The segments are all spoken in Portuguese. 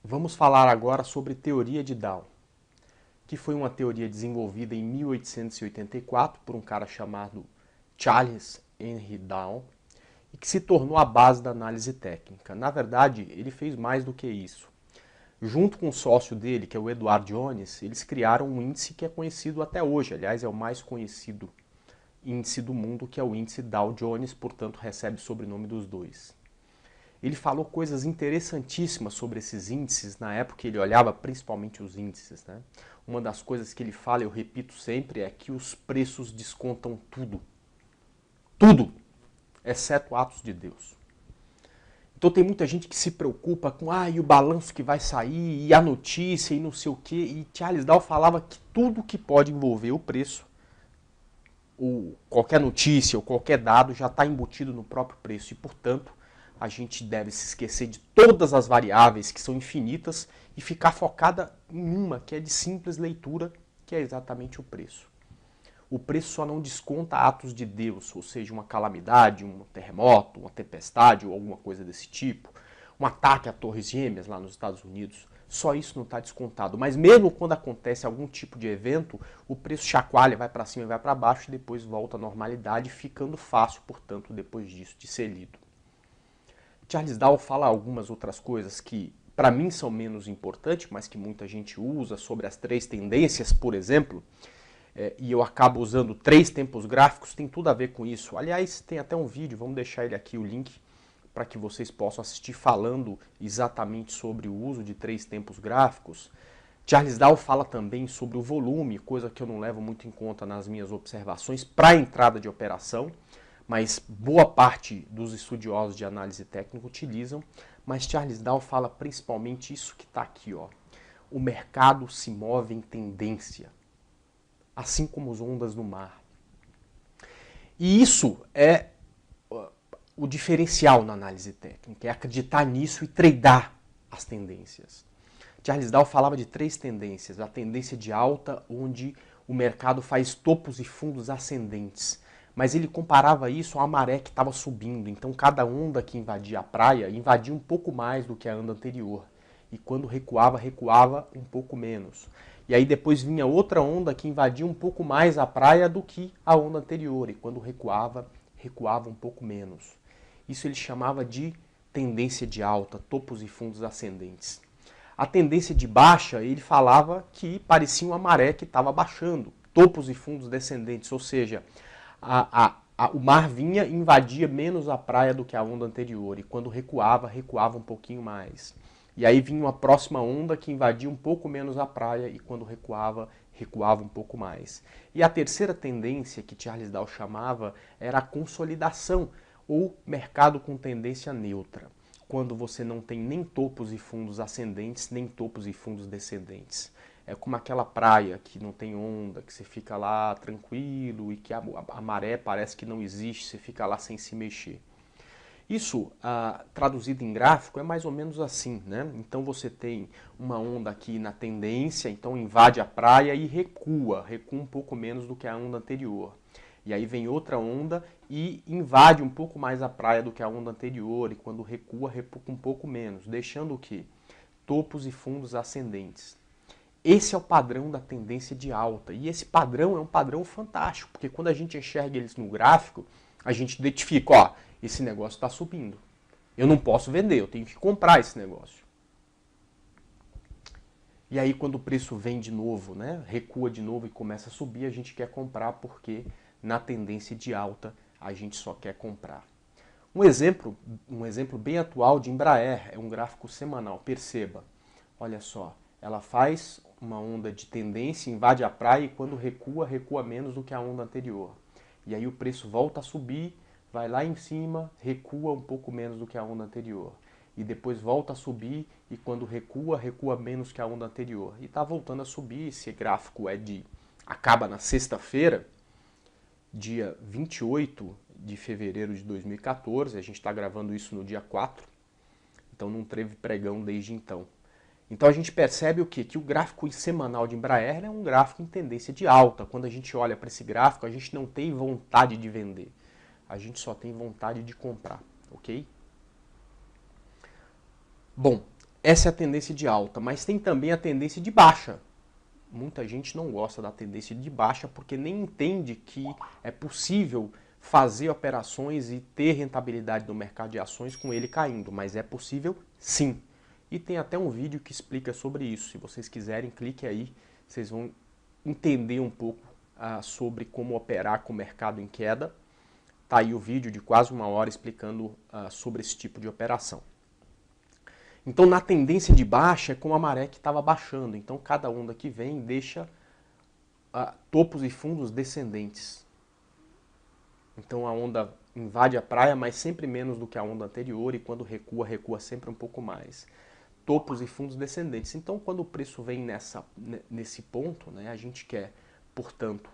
Vamos falar agora sobre teoria de Down, que foi uma teoria desenvolvida em 1884 por um cara chamado Charles Henry Down e que se tornou a base da análise técnica. Na verdade, ele fez mais do que isso. Junto com o sócio dele, que é o Edward Jones, eles criaram um índice que é conhecido até hoje, aliás, é o mais conhecido índice do mundo, que é o índice Dow Jones, portanto recebe o sobrenome dos dois. Ele falou coisas interessantíssimas sobre esses índices, na época ele olhava principalmente os índices, né? Uma das coisas que ele fala, eu repito sempre, é que os preços descontam tudo. Tudo, exceto atos de Deus. Então tem muita gente que se preocupa com e o balanço que vai sair, e a notícia, e não sei o quê. E Charles Dow falava que tudo que pode envolver o preço, ou qualquer notícia, ou qualquer dado, já está embutido no próprio preço. E, portanto, a gente deve se esquecer de todas as variáveis, que são infinitas, e ficar focada em uma, que é de simples leitura, que é exatamente o preço. O preço só não desconta atos de Deus, ou seja, uma calamidade, um terremoto, uma tempestade ou alguma coisa desse tipo, um ataque a Torres Gêmeas lá nos Estados Unidos. Só isso não está descontado. Mas mesmo quando acontece algum tipo de evento, o preço chacoalha, vai para cima e vai para baixo e depois volta à normalidade, ficando fácil, portanto, depois disso, de ser lido. Charles Dow fala algumas outras coisas que para mim são menos importantes, mas que muita gente usa, sobre as três tendências, por exemplo, e eu acabo usando três tempos gráficos, tem tudo a ver com isso. Aliás, tem até um vídeo, vamos deixar ele aqui, o link, para que vocês possam assistir falando exatamente sobre o uso de três tempos gráficos. Charles Dow fala também sobre o volume, coisa que eu não levo muito em conta nas minhas observações para a entrada de operação, mas boa parte dos estudiosos de análise técnica utilizam. Mas Charles Dow fala principalmente isso que está aqui, ó. O mercado se move em tendência, assim como as ondas no mar. E isso é o diferencial na análise técnica, é acreditar nisso e treinar as tendências. Charles Dow falava de três tendências. A tendência de alta, onde o mercado faz topos e fundos ascendentes. Mas ele comparava isso à maré que estava subindo. Então cada onda que invadia a praia invadia um pouco mais do que a onda anterior. E quando recuava, recuava um pouco menos. E aí depois vinha outra onda que invadia um pouco mais a praia do que a onda anterior. E quando recuava, recuava um pouco menos. Isso ele chamava de tendência de alta, topos e fundos ascendentes. A tendência de baixa, ele falava que parecia uma maré que estava baixando, topos e fundos descendentes, ou seja, o mar vinha e invadia menos a praia do que a onda anterior, e quando recuava, recuava um pouquinho mais. E aí vinha uma próxima onda que invadia um pouco menos a praia, e quando recuava, recuava um pouco mais. E a terceira tendência que Charles Dow chamava era a consolidação, ou mercado com tendência neutra, quando você não tem nem topos e fundos ascendentes, nem topos e fundos descendentes. É como aquela praia que não tem onda, que você fica lá tranquilo e que a maré parece que não existe, você fica lá sem se mexer. Isso, traduzido em gráfico, é mais ou menos assim, né? Então você tem uma onda aqui na tendência, então invade a praia e recua um pouco menos do que a onda anterior. E aí vem outra onda e invade um pouco mais a praia do que a onda anterior, e quando recua, recua um pouco menos, deixando o quê? Topos e fundos ascendentes. Esse é o padrão da tendência de alta, e esse padrão é um padrão fantástico, porque quando a gente enxerga eles no gráfico, a gente identifica, ó, esse negócio está subindo. Eu não posso vender, eu tenho que comprar esse negócio. E aí quando o preço vem de novo, né, recua de novo e começa a subir, a gente quer comprar porque na tendência de alta a gente só quer comprar. Um exemplo bem atual de Embraer é um gráfico semanal. Perceba, olha só, ela faz uma onda de tendência, invade a praia e quando recua, recua menos do que a onda anterior. E aí o preço volta a subir, vai lá em cima, recua um pouco menos do que a onda anterior. E depois volta a subir e quando recua, recua menos que a onda anterior. E está voltando a subir, esse gráfico acaba na sexta-feira, dia 28 de fevereiro de 2014, a gente está gravando isso no dia 4, então não teve pregão desde então. Então a gente percebe o quê? Que o gráfico semanal de Embraer é um gráfico em tendência de alta. Quando a gente olha para esse gráfico, a gente não tem vontade de vender, a gente só tem vontade de comprar, ok? Bom, essa é a tendência de alta, mas tem também a tendência de baixa. Muita gente não gosta da tendência de baixa porque nem entende que é possível fazer operações e ter rentabilidade no mercado de ações com ele caindo, mas é possível sim. E tem até um vídeo que explica sobre isso. Se vocês quiserem, clique aí, vocês vão entender um pouco sobre como operar com o mercado em queda. Tá aí o vídeo de quase 1 hora explicando sobre esse tipo de operação. Então, na tendência de baixa, é como a maré que estava baixando. Então, cada onda que vem deixa topos e fundos descendentes. Então, a onda invade a praia, mas sempre menos do que a onda anterior, e quando recua, recua sempre um pouco mais. Topos e fundos descendentes. Então, quando o preço vem nesse ponto, né, a gente quer, portanto,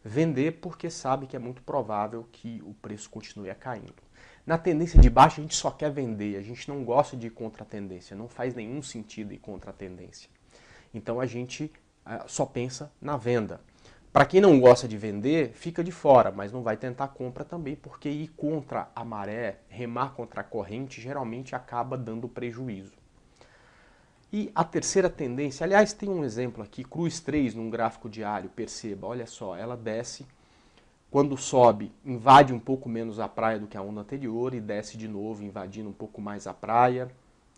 vender porque sabe que é muito provável que o preço continue caindo. Na tendência de baixa, a gente só quer vender, a gente não gosta de ir contra a tendência, não faz nenhum sentido ir contra a tendência. Então, a gente só pensa na venda. Para quem não gosta de vender, fica de fora, mas não vai tentar compra também, porque ir contra a maré, remar contra a corrente, geralmente acaba dando prejuízo. E a terceira tendência, aliás, tem um exemplo aqui, Cruz 3 num gráfico diário, perceba, olha só, ela desce, quando sobe, invade um pouco menos a praia do que a onda anterior e desce de novo, invadindo um pouco mais a praia,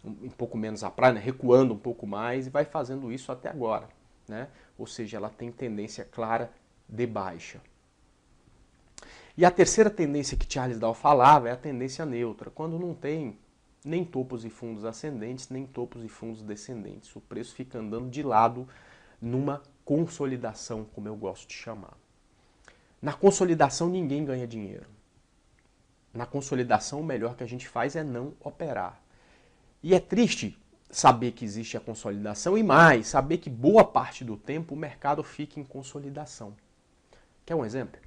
um pouco menos a praia, né, recuando um pouco mais, e vai fazendo isso até agora, né? Ou seja, ela tem tendência clara de baixa. E a terceira tendência que Charles Dow falava é a tendência neutra, quando não tem nem topos e fundos ascendentes, nem topos e fundos descendentes. O preço fica andando de lado numa consolidação, como eu gosto de chamar. Na consolidação ninguém ganha dinheiro. Na consolidação o melhor que a gente faz é não operar. E é triste saber que existe a consolidação e mais, saber que boa parte do tempo o mercado fica em consolidação. Quer um exemplo?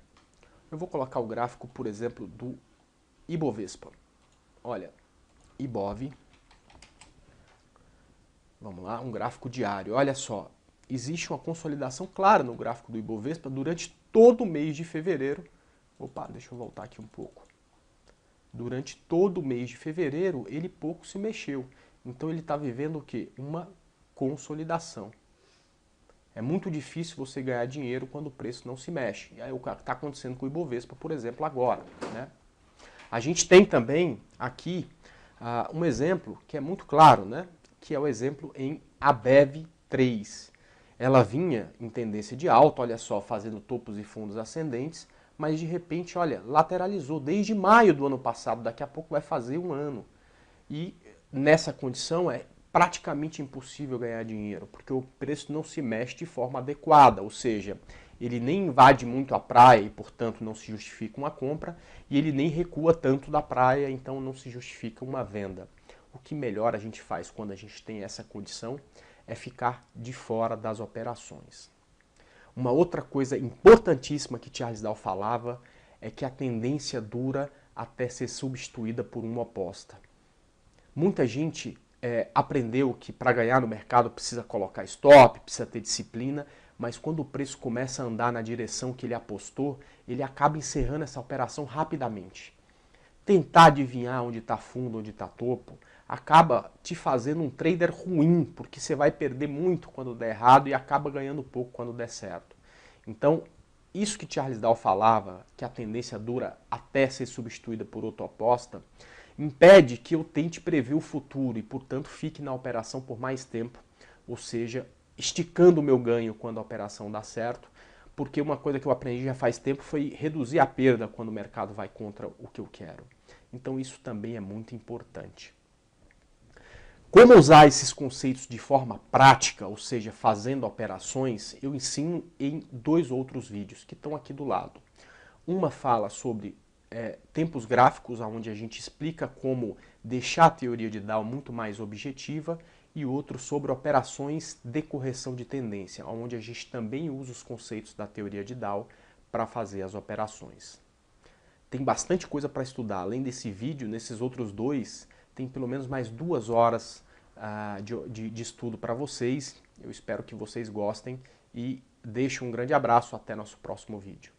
Eu vou colocar o gráfico, por exemplo, do Ibovespa. Olha, Ibov, vamos lá, um gráfico diário. Olha só, existe uma consolidação clara no gráfico do Ibovespa durante todo o mês de fevereiro. Opa, deixa eu voltar aqui um pouco. Durante todo o mês de fevereiro, ele pouco se mexeu. Então ele está vivendo o quê? Uma consolidação. É muito difícil você ganhar dinheiro quando o preço não se mexe. E aí o que está acontecendo com o Ibovespa, por exemplo, agora, né? A gente tem também aqui um exemplo que é muito claro, né? Que é o exemplo em ABEV 3. Ela vinha em tendência de alta, olha só, fazendo topos e fundos ascendentes, mas de repente, olha, lateralizou desde maio do ano passado, daqui a pouco vai fazer 1 ano. E nessa condição é praticamente impossível ganhar dinheiro, porque o preço não se mexe de forma adequada, ou seja, ele nem invade muito a praia e, portanto, não se justifica uma compra, e ele nem recua tanto da praia, então não se justifica uma venda. O que melhor a gente faz quando a gente tem essa condição é ficar de fora das operações. Uma outra coisa importantíssima que Charles Dow falava é que a tendência dura até ser substituída por uma oposta. Muita gente aprendeu que para ganhar no mercado precisa colocar stop, precisa ter disciplina, mas quando o preço começa a andar na direção que ele apostou, ele acaba encerrando essa operação rapidamente. Tentar adivinhar onde está fundo, onde está topo, acaba te fazendo um trader ruim, porque você vai perder muito quando der errado e acaba ganhando pouco quando der certo. Então, isso que Charles Dow falava, que a tendência dura até ser substituída por outra aposta, impede que eu tente prever o futuro e, portanto, fique na operação por mais tempo, ou seja, esticando o meu ganho quando a operação dá certo, porque uma coisa que eu aprendi já faz tempo foi reduzir a perda quando o mercado vai contra o que eu quero. Então isso também é muito importante. Como usar esses conceitos de forma prática, ou seja, fazendo operações, eu ensino em 2 outros vídeos que estão aqui do lado. Uma fala sobre tempos gráficos, onde a gente explica como deixar a teoria de Dow muito mais objetiva, e outro sobre operações de correção de tendência, onde a gente também usa os conceitos da teoria de Dow para fazer as operações. Tem bastante coisa para estudar. Além desse vídeo, nesses outros 2, tem pelo menos mais 2 horas de estudo para vocês. Eu espero que vocês gostem e deixo um grande abraço. Até nosso próximo vídeo.